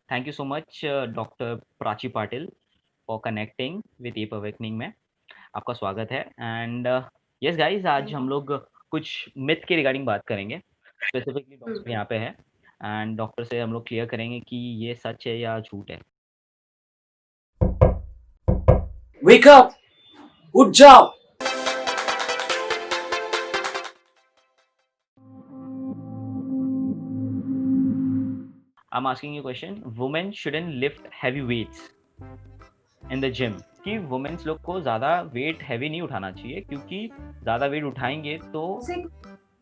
Thank you so much doctor Prachi Patil for connecting with app awakening में। आपका स्वागत है एंड यस गाइस, आज थैंक हम लोग कुछ मिथ के रिगार्डिंग बात करेंगे। Specifically you. डॉक्टर यहाँ पे है एंड डॉक्टर से हम लोग क्लियर करेंगे कि ये सच है या झूठ है। वेक अप, उठ जाओ। I'm asking you a question. Women shouldn't lift heavy weights in the gym. कि वुमेन्स लोग को ज़्यादा वेट हैवी नहीं उठाना चाहिए, क्योंकि ज़्यादा वेट उठाएंगे तो उसे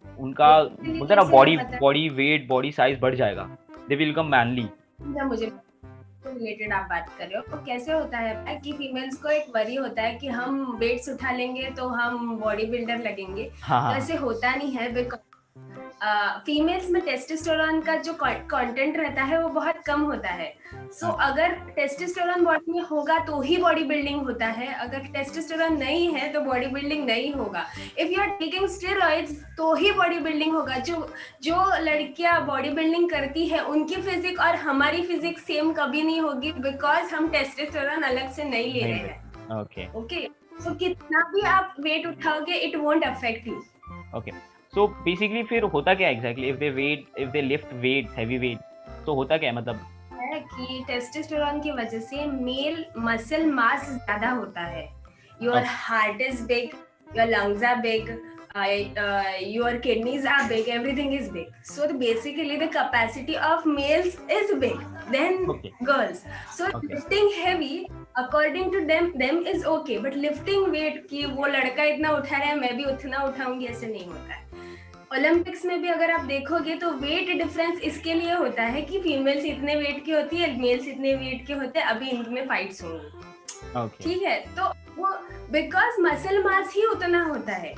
उनका बेसिकली बोलते हैं ना कैसे है बॉडी पता बॉडी वेट बॉडी साइज बढ़ जाएगा। They will become manly. है मुझे रिलेटेड आप बात कर रहे हो। तो कैसे होता है कि फीमेल्स को एक वरी होता है कि हम वेट्स उठा लेंगे तो हम बॉडी बिल्डर लगेंगे। हाँ तो हाँ ऐसे होता नहीं है, बिकॉज फीमेल्स में टेस्टोस्टेरोन का जो कंटेंट रहता है वो बहुत कम होता है। सो अगर टेस्टोस्टेरोन बॉडी में होगा तो ही बॉडी बिल्डिंग होता है, अगर टेस्टोस्टेरोन नहीं है तो बॉडी बिल्डिंग नहीं होगा। If you are taking steroids तो ही बॉडी बिल्डिंग होगा। जो जो लड़कियां बॉडी बिल्डिंग करती है उनकी फिजिक और हमारी फिजिक सेम कभी नहीं होगी, बिकॉज हम टेस्टोस्टेरोन अलग से नहीं ले नहीं रहे ले। हैं। ओके ओके, सो कितना भी आप वेट उठाओगे it won't affect you. Okay. So basically फिर होता क्या exactly if they lift weights heavy weights, तो होता क्या है मतलब? है कि टेस्टोस्टेरोन की वजह से मेल मसल मास ज्यादा होता है। Your heart is big, your lungs are big, your kidneys are big, everything is big. So basically the capacity of males is big than okay girls. So okay lifting heavy according to them is okay, but lifting weight कि वो लड़का इतना उठा रहा है मैं भी उतना उठाऊंगी, ऐसे नहीं होता है। ओलंपिक्स में भी अगर आप देखोगे तो वेट डिफरेंस इसके लिए होता है कि फीमेल्स इतने वेट की होती है, मेल्स इतने वेट के होते हैं, अभी इनमें फाइट्स होंगी। ओके ठीक है, तो वो बिकॉज मसल मास ही उतना होता है।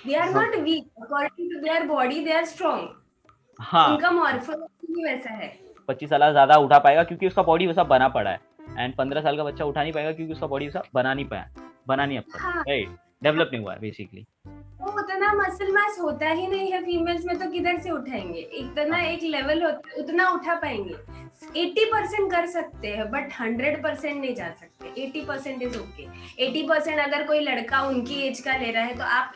They are not weak, according to their body they are strong. हाँ। उनका मॉर्फोलॉजी वैसा है। 25 साल ज्यादा उठा पाएगा क्योंकि उसका बॉडी वैसा बना पड़ा है, एंड 15 साल का बच्चा उठा नहीं पाएगा क्योंकि उसका बॉडी वैसा बना नहीं पाया, बना नहीं अब तक, हाँ, राइट? डेवलप नहीं हुआ है बेसिकली। तो उतना मसल मास होता ही नहीं है फीमेल्स में, तो किधर से उठाएंगे? इतना एक लेवल होता उतना उठा पाएंगे। 80% कर सकते हैं बट 100% नहीं जा सकते। 80% इज ओके। 80% अगर कोई लड़का उनकी एज का ले रहा है तो आप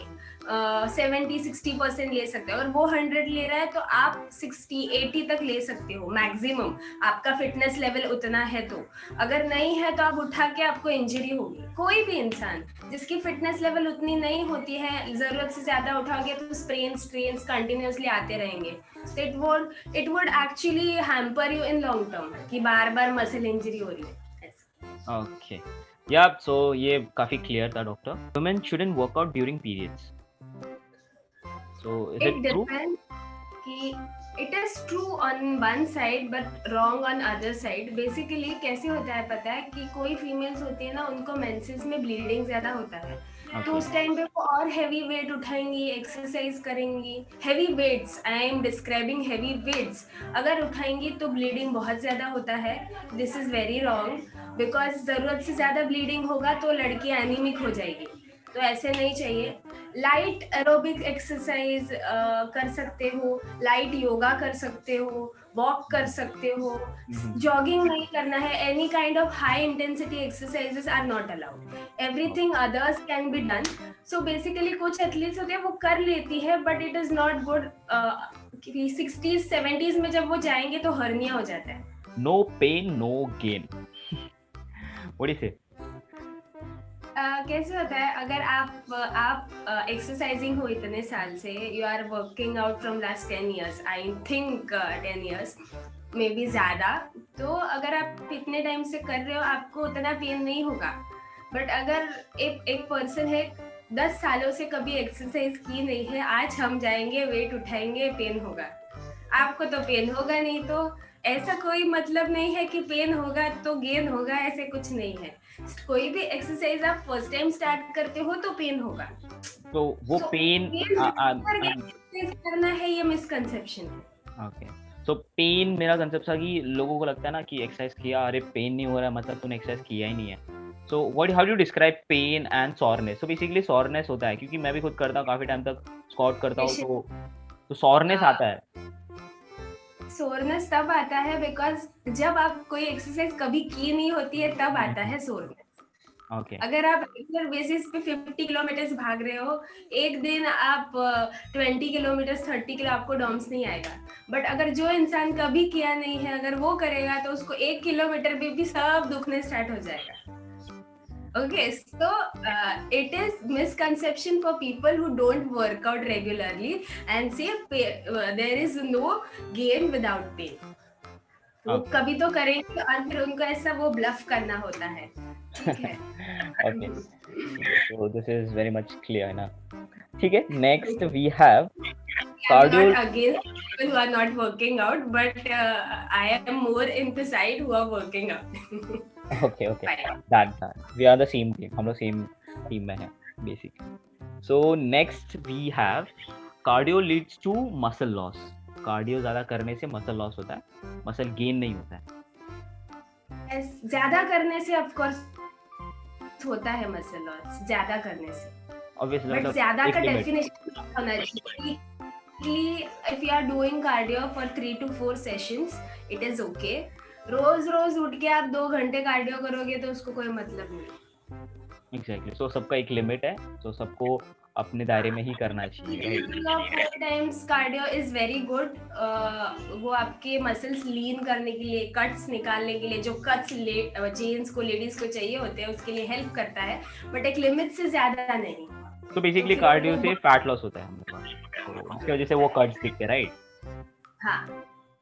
70-60% ले सकते हो, और वो 100 ले रहा है तो आप 60-80 तक ले सकते हो मैक्सिमम। आपका फिटनेस लेवल उतना है तो, अगर नहीं है तो आप उठा के आपको इंजरी होगी। कोई भी इंसान जिसकी फिटनेस लेवल उतनी नहीं होती है, जरूरत से ज्यादा उठाओगे तो स्ट्रेन्स कंटिन्यूअसली आते रहेंगे। It would actually hamper you in long term कि बार बार मसल इंजरी हो रही है। ओके या सो ये काफी क्लियर था doctor. Women shouldn't work out during periods, so is it it true? Depend कि it is true on one side but wrong on other side. Basically कैसे होता है पता है कि कोई फीमेल्स होती है ना, उनको मेंसेस में ब्लीडिंग ज्यादा होता है, तो उस टाइम पे वो और हैवी वेट उठाएंगी, एक्सरसाइज करेंगी। Heavy weights, I am describing heavy weights, अगर उठाएंगी तो ब्लीडिंग बहुत ज्यादा होता है। This is very wrong, because जरूरत से ज्यादा ब्लीडिंग होगा तो लड़की एनीमिक हो जाएगी, तो ऐसे नहीं चाहिए। लाइट एरोबिक एक्सरसाइज कर सकते हो, लाइट योगा कर सकते हो, वॉक कर सकते हो, जॉगिंग नहीं करना है। Any kind of high intensity exercises are not allowed, everything others can be done. So basically कुछ एथलीट्स होते हैं वो कर लेती है but it is not good. 60s-70s में जब वो जाएंगे तो हर्निया हो जाता है। No pain no gain. What is it? कैसे होता है, अगर आप एक्सरसाइजिंग हो इतने साल से, you are working out from last 10 years, I think 10 years maybe ज्यादा, तो अगर आप इतने टाइम से कर रहे हो आपको उतना पेन नहीं होगा। बट अगर एक पर्सन है 10 सालों से कभी एक्सरसाइज की नहीं है, आज हम जाएंगे वेट उठाएंगे, पेन होगा। आपको तो पेन होगा नहीं, तो ऐसा कोई मतलब नहीं है कि पेन होगा तो गेन होगा, ऐसे कुछ नहीं है। कोई भी एक्सरसाइज आप फर्स्ट टाइम स्टार्ट करते हो तो पेन होगा। तो वो पेन एक्सरसाइज करना है, ये मिसकंसेप्शन है। ओके। सो पेन, मेरा कंसेप्ट था कि लोगों को लगता है ना कि एक्सरसाइज किया, अरे पेन नहीं हो रहा है मतलब तूने एक्सरसाइज किया ही नहीं है। So what how do you describe pain and soreness? So basically soreness होता है, क्योंकि मैं भी खुद करता हूँ, काफी टाइम तक स्क्वाट करता हूँ तो सॉरनेस आता है। सोरनेस तब आता है बिकॉज जब आप कोई एक्सरसाइज कभी की नहीं होती है तब आता है सोरनेस। ओके अगर आप रेगुलर बेसिस पे 50 किलोमीटर भाग रहे हो, एक दिन आप 20 किलोमीटर 30 किलो, आपको डॉम्स नहीं आएगा। बट अगर जो इंसान कभी किया नहीं है, अगर वो करेगा तो उसको 1 किलोमीटर भी सब दुखने स्टार्ट हो जाएगा। Okay, so it is misconception for people who don't work out regularly and say there is no gain without pain. वो Okay. कभी तो करेंगे और फिर उनको ऐसा वो ब्लफ करना होता है, ठीक है? Okay. So this is very much clear ना. ठीक है. Next we have I am cardio. not against people who are not working out, but I am more in the side who are working out. Okay. Fine. That we are the same team. हम लोग same team में हैं basically. So next we have cardio leads to muscle loss. Cardio ज्यादा करने से muscle loss होता है, muscle gain नहीं होता है। Yes, ज्यादा करने से ऑफ कोर्स होता है मसल लॉस, ज्यादा करने से। Obviously, बट मतलब ज्यादा एक का limit. डेफिनेशन होना चाहिए। If you are doing cardio for 3 to 4 sessions, it is okay. रोज उठ के आप 2 घंटे कार्डियो करोगे तो उसको कोई मतलब नहीं। Exactly. So सबका एक लिमिट है, तो सबको अपने दायरे में ही करना चाहिए, right? 4 times cardio is very good. वो आपके मसल्स लीन करने के लिए, कट्स निकालने के लिए, जो कट्स जेंट्स को लेडीज को चाहिए होते हैं उसके लिए हेल्प करता है, बट एक लिमिट से ज्यादा नहीं। तो बेसिकली फिर कार्डियो वो- से फैट लॉस होता है हम लोग का, तो इसकी वजह से वो कट्स दिखते हैं, राइट? हाँ,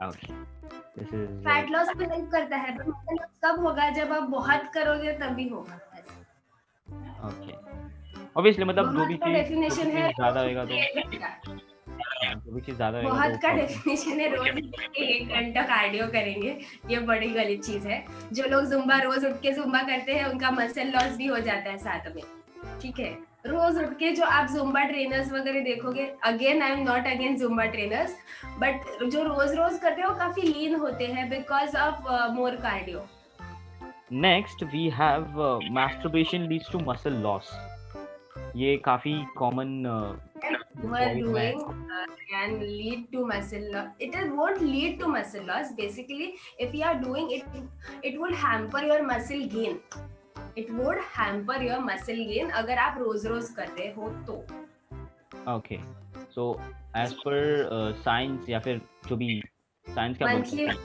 okay, this is fat loss में हेल्प करता है, but muscle loss कब होगा? जब आप बहुत करोगे तभी होगा। ओके। ऑब्वियसली मतलब जो भी बहुत का चीज डेफिनेशन है ज्यादा होएगा तो रोज जो भी चीज ज्यादा होएगा बहुत का तो डेफिनेशन है रोज 1 घंटा कार्डियो करेंगे, ये बड़ी गलत चीज है। जो लोग जुम्बा रोज उठ के जुम्बा करते हैं उनका मसल लॉस भी हो जाता है साथ में, ठीक है? रोज उठ के जो आप जुम्बा ट्रेनर्स वगैरह देखोगे, again I am not against Zumba trainers, but जो रोज करते हैं वो काफी लीन होते हैं because of more cardio. Next we have masturbation leads to muscle loss. ये काफी common Overdoing can lead to muscle loss. It won't lead to muscle loss. Basically, if you are doing it, it would hamper your muscle gain. It would hamper your muscle gain अगर आप रोज कर रहे हो तो। Okay, so as per science या फिर जो भी साइंस क्या बोलते मंथली हैं,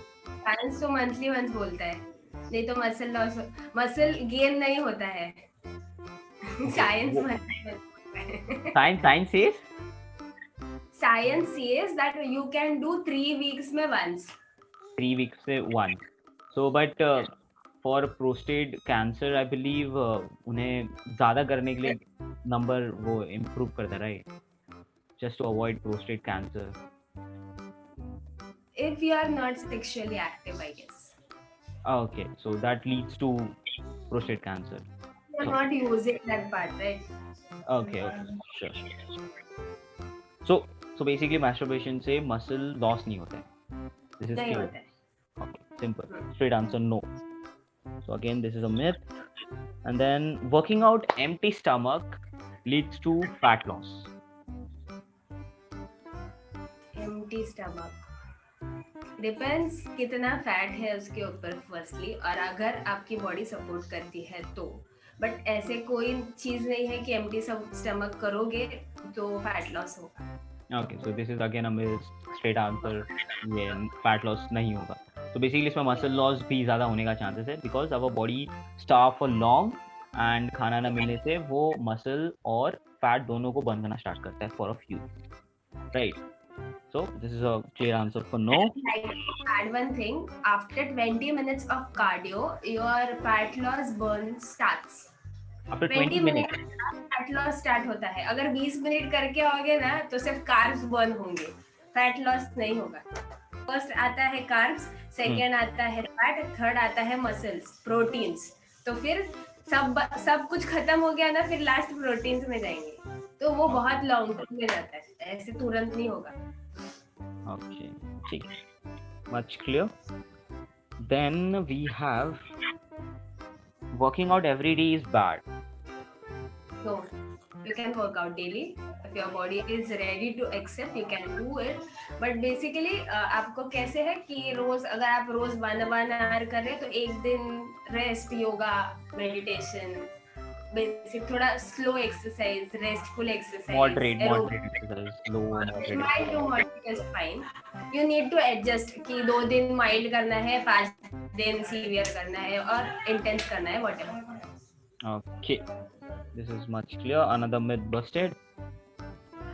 साइंस तो मंथली वंस बोलता है, नहीं तो मसल लॉस, मसल गेन नहीं होता है। Science science says science says that you can do 3 weeks में वंस। 3 weeks से one. So but for prostate cancer I believe उन्हें ज़्यादा करने के लिए नंबर वो improve करता है, right? Just to avoid prostate cancer. If you are not sexually active, I guess. Okay, so that leads to prostate cancer. You are not using that part, right? Okay, sure. So basically masturbation से muscle loss नहीं होता है. This is नहीं clear. होता है। Okay, simple. Straight answer no. So again, this is a myth. And then working out empty stomach leads to fat loss. Empty stomach depends कितना fat है उसके ऊपर फर्स्टली, और अगर आपकी बॉडी सपोर्ट करती है तो। बट ऐसे कोई चीज नहीं है कि एम्प्टी स्टमक करोगे तो फैट लॉस होगा। Okay, so this is again a myth. Straight answer, ये fat loss नहीं होगा. So basically इसमें muscle loss भी ज़्यादा होने का chances है because our body starve for long and खाना ना मिलने से वो muscle और fat दोनों को burn करना start करता है for a few, right? So this is a clear answer for no. Add one thing, after 20 minutes of cardio your fat loss burn starts. After 20 minutes. Fat loss start होता है। अगर 20 minute करके आओगे ना तो सिर्फ कार्ब्स बर्न होंगे, fat loss नहीं होगा। फर्स्ट आता है कार्ब्स, सेकेंड आता है फैट, थर्ड आता है मसल्स, प्रोटीन्स। तो फिर सब कुछ खत्म हो गया ना, फिर लास्ट प्रोटीन्स में जाएंगे, तो वो बहुत लॉन्ग टर्म में जाता है, ऐसे तुरंत नहीं होगा। Okay, ठीक, much clear. Then we have working out every day is bad. No, you can work out daily. if your body is ready to accept, you can do it. But basically आपको कैसे है कि रोज अगर आप रोज 1 hour कर रहे हैं तो एक दिन रेस्ट, योगा, मेडिटेशन, बेसिक थोड़ा slow exercise, restful exercise, moderate exercise, slow moderate mild to moderate is fine. You need to adjust कि 2 दिन माइल्ड करना है, 5 दिन सीवियर करना है और इंटेंस करना है, whatever. Okay, this is much clear. Another myth busted.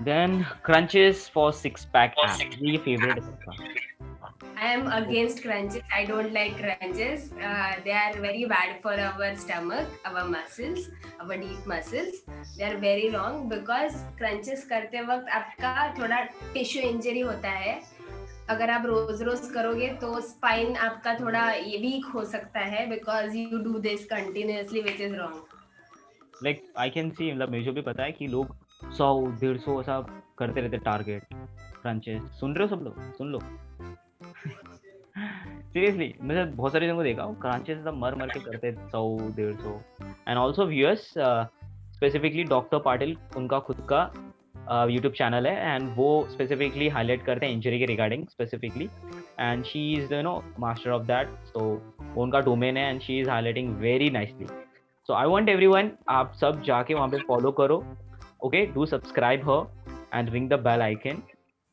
Then crunches for 6-pack abs. ये favorite है सबका. I am against crunches. I don't like crunches. They are very bad for our stomach, our muscles, our deep muscles. They are very wrong because crunches करते वक्त आपका थोड़ा tissue injury होता है. अगर आप रोज रोज करोगे तो स्पाइन आपका थोड़ा वीक हो सकता है because you do this continuously, which is wrong. Like I can see, मतलब मुझे भी पता है कि लोग 100-150 ऐसा करते रहते टारगेट क्रंचेस. सुन रहे हो सब लोग? सुन लो. सीरियसली मैंने बहुत सारे लोगों को देखा हूँ क्रंचेस सब मर के करते 100-150. And also viewers, specifically doctor Patil, उनका खुद का यूट्यूब चैनल है एंड वो स्पेसिफिकली हाईलाइट करते हैं इंजरी के regarding specifically, and she is master of that. तो उनका डोमेन है and she is highlighting very nicely. So I want everyone, आप सब जाके वहाँ पे फॉलो करो. Okay, do subscribe her and ring the bell icon.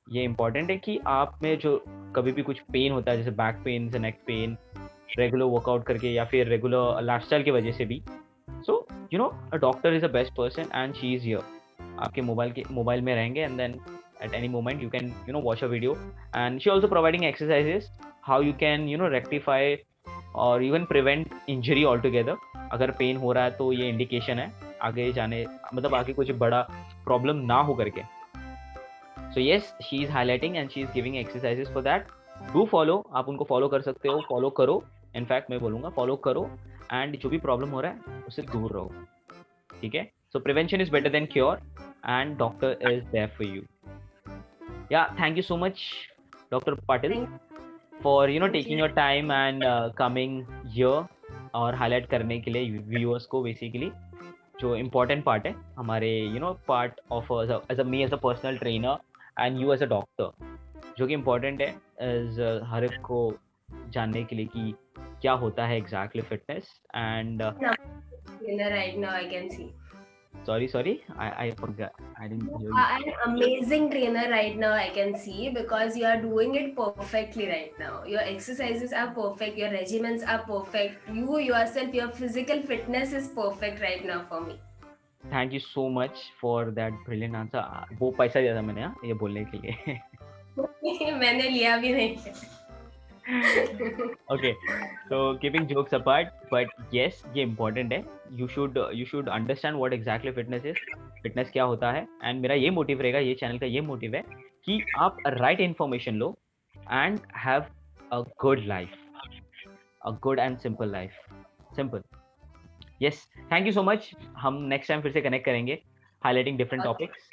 ये इंपॉर्टेंट है कि आप में जो कभी भी कुछ पेन होता है, जैसे back pain, neck pain, regular workout करके या फिर रेगुलर लाइफस्टाइल की वजह से भी, so you know a doctor is the best person and she is here. आपके मोबाइल में रहेंगे and then at any moment you can watch a video, and she also providing exercises how you can rectify or even prevent injury altogether. अगर pen हो रहा है तो ये indication है आगे जाने, मतलब आगे कुछ बड़ा प्रॉब्लम ना हो करके. So yes, she is highlighting and she is giving exercises for that. Do follow, आप उनको फॉलो कर सकते हो, फॉलो करो. इनफैक्ट मैं बोलूँगा फॉलो करो एंड जो भी प्रॉब्लम हो रहा है उससे दूर रहो. ठीक है? So prevention is better than cure and doctor is there for you. Yeah, thank you so much, Dr. Patil, for taking your time and coming here और highlight करने के लिए viewers को basically जो important part है हमारे part of as a personal trainer and you as a doctor, जो कि important है as हर एक को जानने के लिए कि क्या होता है exactly fitness and right now I can see. Sorry, I forgot. I didn't hear you. An amazing trainer right now I can see because you are doing it perfectly right now. Your exercises are perfect, your regimens are perfect, you yourself, your physical fitness is perfect right now for me. Thank you so much for that brilliant answer. वो पैसा दिया था मैंने ये बोलने के लिए. मैंने लिया भी नहीं. Okay, so keeping jokes apart, but yes, ये important है. You should understand what exactly fitness is. Fitness क्या होता है, and मेरा ये मोटिव रहेगा, ये चैनल का ये मोटिव है कि आप right information low and have a good life, a good and simple life. Simple. Yes, thank you so much. हम next time फिर से connect करेंगे, highlighting different topics.